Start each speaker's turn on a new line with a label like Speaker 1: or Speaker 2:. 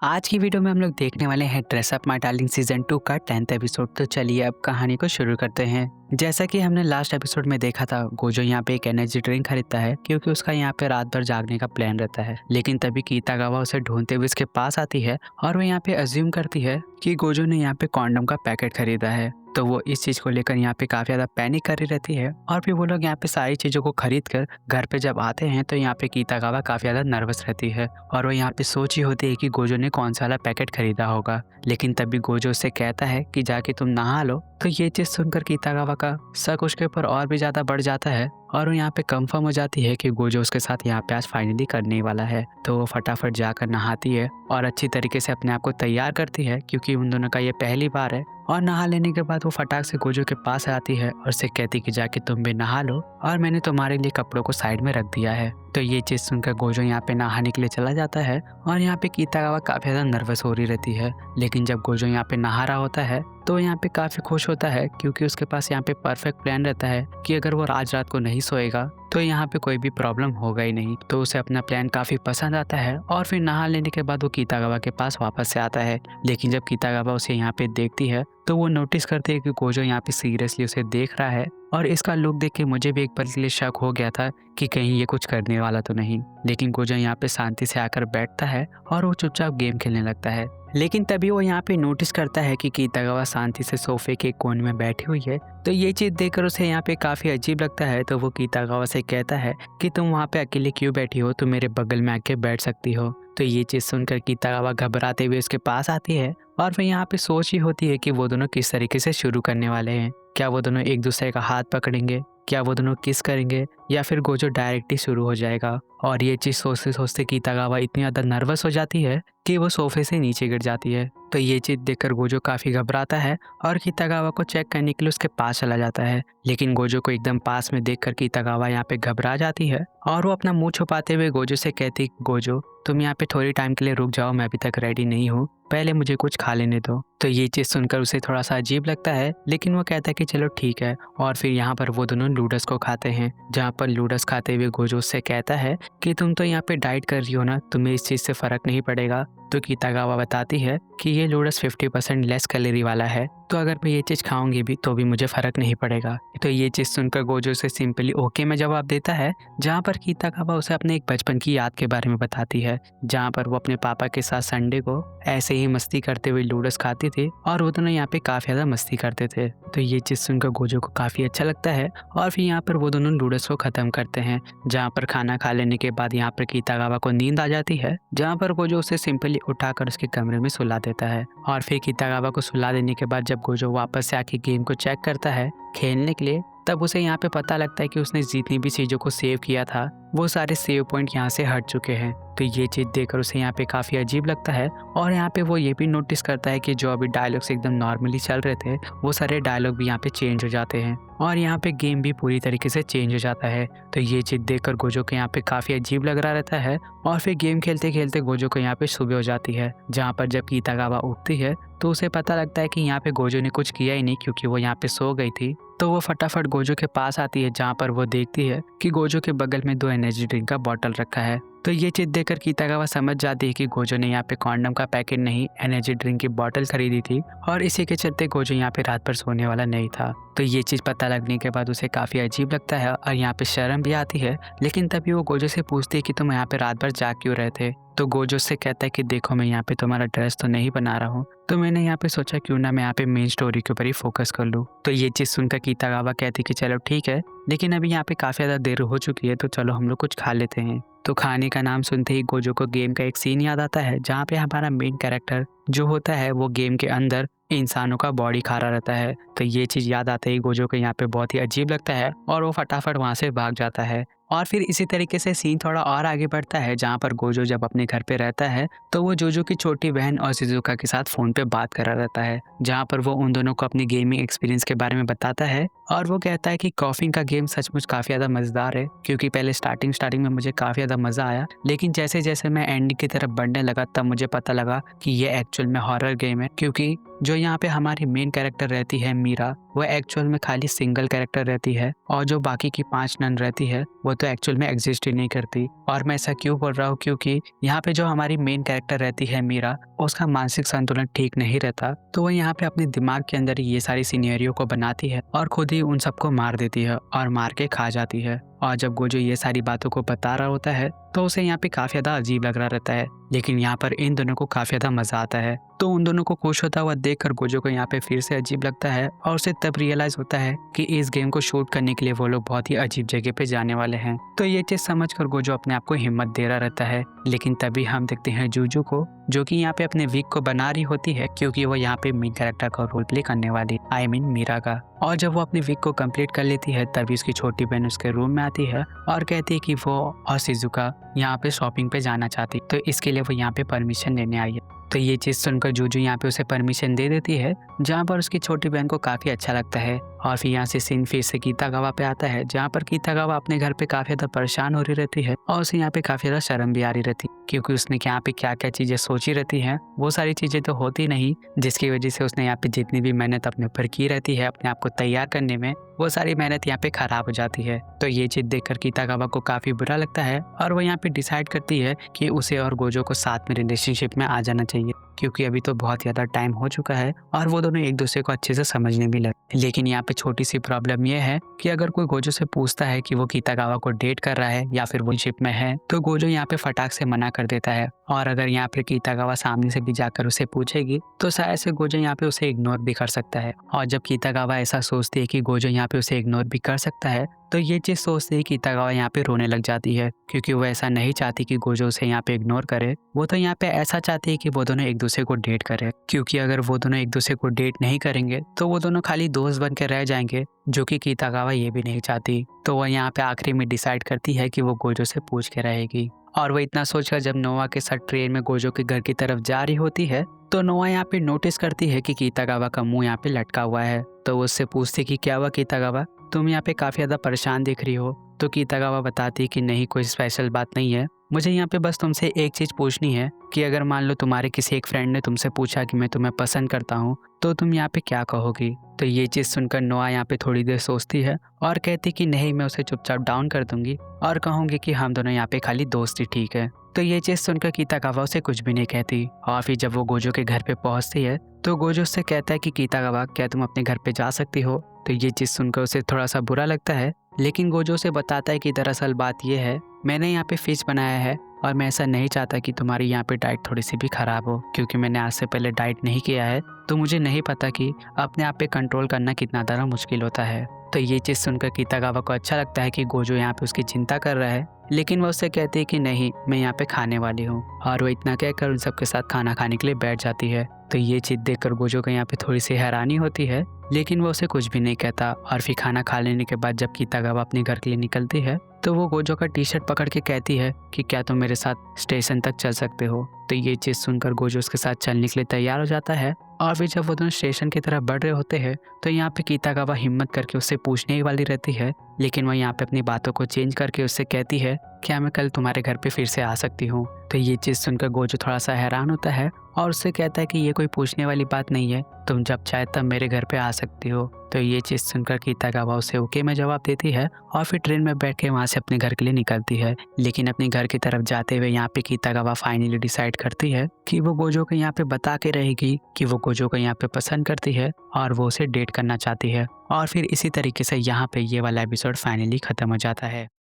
Speaker 1: आज की वीडियो में हम लोग देखने वाले हैं dress up my darling season 2 का 10th एपिसोड। तो चलिए अब कहानी को शुरू करते हैं। जैसा कि हमने लास्ट एपिसोड में देखा था, गोजो यहाँ पे एक एनर्जी ड्रिंक खरीदता है क्योंकि उसका यहाँ पे रात भर जागने का प्लान रहता है। लेकिन तभी कीतागावा उसे ढूंढते हुए उसके पास आती है और वो यहाँ पे अज्यूम करती है कि गोजो ने यहाँ पे कॉन्डम का पैकेट खरीदा है। तो वो इस चीज को लेकर यहाँ पे काफी ज्यादा पैनिक करी रहती है और फिर वो लोग यहाँ पे सारी चीजों को खरीद कर घर पे जब आते हैं तो यहाँ पे कीतागावा काफी ज्यादा नर्वस रहती है और वो यहाँ पे सोच ही होती है कि गोजो ने कौन सा वाला पैकेट खरीदा होगा। लेकिन तभी गोजो उससे कहता है कि जाके तुम नहा लो। तो ये चीज सुनकर कीतागावा का शक उसके ऊपर और भी ज्यादा बढ़ जाता है और वो यहाँ पे कंफर्म हो जाती है कि गोजो उसके साथ यहाँ पे आज फाइनली करने वाला है। तो वो फटाफट जाकर नहाती है और अच्छी तरीके से अपने आप को तैयार करती है क्योंकि उन दोनों का ये पहली बार है। और नहा लेने के बाद वो फटाक से गोजो के पास आती है और उसे कहती कि जाके तुम भी नहा लो और मैंने तुम्हारे लिए कपड़ों को साइड में रख दिया है। तो ये चीज सुनकर गोजो यहाँ पे नहाने के लिए चला जाता है और यहाँ पे कीतागावा काफी ज्यादा नर्वस हो रही रहती है। लेकिन जब गोजो यहाँ पे नहा रहा होता है तो यहाँ पे काफी खुश होता है क्योंकि उसके पास यहाँ पे परफेक्ट प्लान रहता है कि अगर वो आज रात को नहीं सोएगा तो यहाँ पे कोई भी प्रॉब्लम होगा ही नहीं। तो उसे अपना प्लान काफी पसंद आता है और फिर नहा लेने के बाद वो कीतागावा के पास वापस से आता है। लेकिन जब कीतागावा उसे यहाँ पे देखती है तो वो नोटिस करती है कि गोजो यहाँ पे सीरियसली उसे देख रहा है और इसका लुक देख के मुझे भी एक पल के लिए शक हो गया था कि कहीं ये कुछ करने वाला तो नहीं। लेकिन गोजो यहाँ पे शांति से आकर बैठता है और वो चुपचाप गेम खेलने लगता है। लेकिन तभी वो यहाँ पे नोटिस करता है कि कीतागावा शांति से सोफे के कोने में बैठी हुई है। तो ये चीज देखकर उसे यहाँ पे काफी अजीब लगता है। तो वो कीतागावा से कहता है कि तुम वहाँ पे अकेले क्यों बैठी हो, तुम मेरे बगल में आके बैठ सकती हो। तो ये चीज सुनकर कीतागावा घबराते हुए उसके पास आती है और फिर यहाँ पे सोच ही होती है कि वो दोनों किस तरीके से शुरू करने वाले हैं। क्या वो दोनों एक दूसरे का हाथ पकड़ेंगे, क्या वो दोनों किस करेंगे या फिर गोजो डायरेक्ट ही शुरू हो जाएगा। और ये चीज सोचते सोचते कीतागावा इतनी ज्यादा नर्वस हो जाती है कि वो सोफे से नीचे गिर जाती है। तो ये चीज देखकर गोजो काफी घबराता है और कीतागावा को चेक करने के लिए उसके पास चला जाता है। लेकिन गोजो को एकदम पास में देखकर कीतागावा यहाँ पे घबरा जाती है और वो अपना मुंह छुपाते हुए गोजो से कहती, गोजो तुम यहाँ पे थोड़ी टाइम के लिए रुक जाओ, मैं अभी तक रेडी नहीं हूँ, पहले मुझे कुछ खा लेने दो। तो ये चीज सुनकर उसे थोड़ा सा अजीब लगता है लेकिन वो कहता है कि चलो ठीक है। और फिर यहाँ पर वो दोनों नूडल्स को खाते हैं, जहाँ पर नूडल्स खाते हुए गोजो उससे कहता है कि तुम तो यहाँ पे डाइट कर रही हो ना, तुम्हें इस चीज से फर्क नहीं पड़ेगा। तो कीतागावा बताती है कि ये नूडल्स 50% लेस कैलोरी वाला है, तो अगर मैं ये चीज खाऊंगी भी तो भी मुझे फर्क नहीं पड़ेगा। तो ये चीज सुनकर गोजो से सिंपली ओके में जवाब देता है, जहाँ पर कीतागावा उसे अपने एक बचपन की याद के बारे में बताती है, जहाँ पर वो अपने पापा के साथ संडे को ऐसे ही मस्ती करते हुए नूडल्स खाती थी और वो दोनों यहाँ पे काफी ज्यादा मस्ती करते थे। तो ये चीज सुनकर गोजो को काफी अच्छा लगता है और फिर यहाँ पर वो दोनों नूडल्स को खत्म करते हैं, जहाँ पर खाना खा लेने के बाद यहाँ पर कीतागावा को नींद आ जाती है, जहाँ पर गोजो उसे सिंपली उठाकर उसके कमरे में सुला देता है। और फिर कीतागावा को सुला देने के बाद जब गोजो वापस से आके गेम को चेक करता है खेलने के लिए, तब उसे यहाँ पे पता लगता है कि उसने जितनी भी चीजों को सेव किया था वो सारे सेव पॉइंट यहाँ से हट चुके हैं। तो ये चीज देखकर उसे यहाँ पे काफी अजीब लगता है और यहाँ पे वो ये भी नोटिस करता है कि जो अभी डायलॉग्स एकदम नॉर्मली चल रहे थे वो सारे डायलॉग भी यहाँ पे चेंज हो जाते हैं और यहाँ पे गेम भी पूरी तरीके से चेंज हो जाता है। तो ये चीज देखकर गोजो को यहाँ पे काफी अजीब लग रहा रहता है और फिर गेम खेलते खेलते गोजो को यहाँ पे सुबह हो जाती है, जहाँ पर जब कीतागावा उठती है तो उसे पता लगता है कि यहाँ पे गोजो ने कुछ किया ही नहीं क्योंकि वो यहाँ पे सो गई थी। तो वो फटाफट गोजो के पास आती है, जहाँ पर वो देखती है कि गोजो के बगल में 2 एनर्जी ड्रिंक का बॉटल रखा है। तो ये चीज देखकर कीतागावा समझ जाती है कि गोजो ने यहाँ पे कॉन्डम का पैकेट नहीं, एनर्जी ड्रिंक की बॉटल खरीदी थी और इसी के चलते गोजो यहाँ पे रात भर सोने वाला नहीं था। तो ये चीज पता लगने के बाद उसे काफी अजीब लगता है और यहाँ पे शर्म भी आती है। लेकिन तभी वो गोजो से पूछती है कि तुम यहाँ पे रात भर जाग क्यों रहे थे। तो गोजो से कहता है कि देखो मैं यहाँ पे तुम्हारा ड्रेस तो नहीं बना रहा हूँ, तो मैंने यहाँ पे सोचा क्यों ना मैं यहाँ पे मेन स्टोरी के ऊपर ही फोकस कर लूँ। तो ये चीज सुनकर कीतागावा कहती कि चलो ठीक है, लेकिन अभी यहाँ पे काफी ज्यादा देर हो चुकी है तो चलो हम लोग कुछ खा लेते हैं। तो खाने का नाम सुनते ही गोजो को गेम का एक सीन याद आता है, जहाँ पे हमारा मेन कैरेक्टर जो होता है वो गेम के अंदर इंसानों का बॉडी खा रहा रहता है। तो ये चीज याद आते ही गोजो को यहाँ पे बहुत ही अजीब लगता है और वो फटाफट वहां से भाग जाता है। और फिर इसी तरीके से सीन थोड़ा और आगे बढ़ता है, जहाँ पर गोजो जब अपने घर पे रहता है तो वो जोजो की छोटी बहन और शिजुका के साथ फोन पे बात कर रहा रहता है, जहाँ पर वो उन दोनों को अपनी गेमिंग एक्सपीरियंस के बारे में बताता है और वो कहता है कि कॉफिंग का गेम सचमुच काफी ज्यादा मजेदार है, क्योंकि पहले स्टार्टिंग में मुझे काफी ज्यादा मजा आया, लेकिन जैसे जैसे मैं एंडिंग की तरफ बढ़ने लगा तब मुझे पता लगा कि ये एक्चुअल में हॉरर गेम है, क्योंकि जो यहाँ पे हमारी मेन कैरेक्टर रहती है मीरा, वो एक्चुअल में खाली सिंगल कैरेक्टर रहती है और जो बाकी की 5 नन रहती है वो तो एक्चुअल में एग्जिस्ट ही नहीं करती। और मैं ऐसा क्यों बोल रहा हूँ, क्योंकि यहाँ पे जो हमारी मेन कैरेक्टर रहती है मीरा, उसका मानसिक संतुलन ठीक नहीं रहता, तो वो यहाँ पे अपने दिमाग के अंदर ये सारी सिनेरियो को बनाती है और खुद ही उन सबको मार देती है और मार के खा जाती है। और जब गोजो ये सारी बातों को बता रहा होता है तो उसे यहाँ पे काफी ज्यादा अजीब लग रहा रहता है, लेकिन यहाँ पर इन दोनों को काफी ज्यादा मजा आता है। तो उन दोनों को खुश होता हुआ देखकर गोजो को यहाँ पे फिर से अजीब लगता है और उसे तब रियलाइज होता है कि इस गेम को शूट करने के लिए वो लोग बहुत ही अजीब जगह पे जाने वाले हैं। तो ये चीज समझकर गोजो अपने आप को हिम्मत दे रहा रहता है, लेकिन तभी हम देखते हैं जूजू को, जो कि यहाँ पे अपने वीक को बना रही होती है क्योंकि वो यहाँ पे मेन कैरेक्टर का रोल प्ले करने वाली, आई मीन मीरा का। और जब वो अपनी वीक को कंप्लीट कर लेती है तभी उसकी छोटी बहन उसके रूम में आती है और कहती है कि वो और शिजुका यहाँ पे शॉपिंग पे जाना चाहती, तो इसके लिए वो यहाँ पे परमिशन लेने आई है। तो ये चीज़ सुनकर जूजू यहाँ पे उसे परमिशन दे देती है, जहाँ पर उसकी छोटी बहन को काफ़ी अच्छा लगता है। और फिर यहाँ से सीन फिर से कीतागावा पे आता है, जहाँ पर कीतागावा अपने घर पे काफ़ी ज़्यादा परेशान हो रही रहती है और उसे यहाँ पे काफ़ी ज़्यादा शर्म भी आ रही रहती है, क्योंकि उसने यहाँ पे क्या क्या चीज़ें सोची रहती हैं वो सारी चीज़ें तो होती नहीं, जिसकी वजह से उसने यहाँ पे जितनी भी मेहनत अपने ऊपर की रहती है अपने आप को तैयार करने में, वो सारी मेहनत यहाँ पे खराब हो जाती है। तो ये चीज़ देखकर कीतागावा को काफ़ी बुरा लगता है और वो यहाँ पे डिसाइड करती है कि उसे और गोजो को साथ में रिलेशनशिप में आ जाना चाहिए, क्योंकि अभी तो बहुत ज़्यादा टाइम हो चुका है और वो दोनों एक दूसरे को अच्छे से समझने भी लगे। लेकिन यहाँ पे छोटी सी प्रॉब्लम ये है कि अगर कोई गोजो से पूछता है कि वो कीतागावा को डेट कर रहा है या फिर वो शिप में है, तो गोजो यहाँ पे फटाक से मना कर देता है। और अगर यहाँ पे कीतागावा सामने से भी जाकर उसे पूछेगी तो शायद से गोजो यहाँ पे उसे इग्नोर भी कर सकता है। और जब कीतागावा ऐसा सोचती है कि गोजो यहाँ पे उसे इग्नोर भी कर सकता है, तो ये चीज़ सोचते ही कीतागावा यहाँ पे रोने लग जाती है, क्योंकि वो ऐसा नहीं चाहती कि गोजो उसे यहाँ पे इग्नोर करे। वो तो यहाँ पे ऐसा चाहती है कि वो दोनों एक दूसरे को डेट करें, क्योंकि अगर वो दोनों एक दूसरे को डेट नहीं करेंगे तो वो दोनों खाली दोस्त बन के रह जाएंगे, जो कि कीतागावा ये भी नहीं चाहती। तो वो यहाँ पे आखिरी में डिसाइड करती है कि वो गोजो से पूछ के रहेगी। और वो इतना सोचकर जब नोआ के साथ ट्रेन में गोजो के घर की तरफ जा रही होती है, तो नोआ यहाँ पे नोटिस करती है कि कीतागावा का मुंह यहाँ पे लटका हुआ है। तो वो उससे पूछती कि क्या हुआ कीतागावा, तुम यहाँ पे काफ़ी ज़्यादा परेशान दिख रही हो। तो कीतागावा बताती कि नहीं, कोई स्पेशल बात नहीं है, मुझे यहाँ पे बस तुमसे एक चीज़ पूछनी है कि अगर मान लो तुम्हारे किसी एक फ्रेंड ने तुमसे पूछा कि मैं तुम्हें पसंद करता हूँ, तो तुम यहाँ पे क्या कहोगी। तो ये चीज़ सुनकर नोआ यहाँ पे थोड़ी देर सोचती है और कहती कि नहीं, मैं उसे चुपचाप डाउन कर दूंगी और कहूँगी कि हम दोनों यहाँ पे खाली दोस्त ही ठीक है। तो ये चीज़ सुनकर कीतागावा उसे कुछ भी नहीं कहती। और फिर जब वो गोजो के घर पे पहुँचती है तो गोजो उससे कहता है कि कीतागावा, क्या तुम अपने घर पे जा सकती हो। तो ये चीज़ सुनकर उसे थोड़ा सा बुरा लगता है, लेकिन गोजो उसे बताता है कि दरअसल बात यह है, मैंने यहाँ पे फिश बनाया है और मैं ऐसा नहीं चाहता कि तुम्हारी यहाँ पे डाइट थोड़ी सी भी ख़राब हो, क्योंकि मैंने आज से पहले डाइट नहीं किया है, तो मुझे नहीं पता कि अपने आप पे कंट्रोल करना कितना ज़्यादा मुश्किल होता है। तो ये चीज़ सुनकर कीतागावा को अच्छा लगता है कि गोजो यहाँ पे उसकी चिंता कर रहा है, लेकिन वो उससे कहती है कि नहीं, मैं यहाँ पे खाने वाली हूँ। और वो इतना कहकर उन सबके साथ खाना खाने के लिए बैठ जाती है। तो ये चीज़ देखकर गोजो को यहाँ पे थोड़ी सी हैरानी होती है, लेकिन वो उसे कुछ भी नहीं कहता। और फिर खाना खा लेने के बाद जब कीतागावा अपने घर के लिए निकलती है तो वो गोजो का टी शर्ट पकड़ के कहती है कि क्या तुम मेरे साथ स्टेशन तक चल सकते हो। तो ये चीज़ सुनकर गोजो उसके साथ चलने के लिए तैयार हो जाता है। और फिर जब वो दोनों स्टेशन की तरफ बढ़ रहे होते हैं तो यहाँ पे कीतागावा हिम्मत करके उससे पूछने ही वाली रहती है, लेकिन वो यहाँ पे अपनी बातों को चेंज करके उससे कहती है क्या मैं कल तुम्हारे घर पे फिर से आ सकती हूँ। तो ये चीज़ सुनकर गोजो थोड़ा सा हैरान होता है और उससे कहता है कि ये कोई पूछने वाली बात नहीं है, तुम जब चाहे तब मेरे घर पे आ सकती हो। तो ये चीज़ सुनकर कीतागावा उसे ओके में जवाब देती है और फिर ट्रेन में बैठ के वहाँ से अपने घर के लिए निकलती है। लेकिन अपने घर की तरफ जाते हुए यहाँ पे कीतागावा फाइनली डिसाइड करती है कि वो गोजो को यहाँ पे बता के रहेगी कि वो गोजो को यहाँ पे पसंद करती है और वो उसे डेट करना चाहती है। और फिर इसी तरीके से यहाँ पे ये वाला एपिसोड फाइनली खत्म हो जाता है।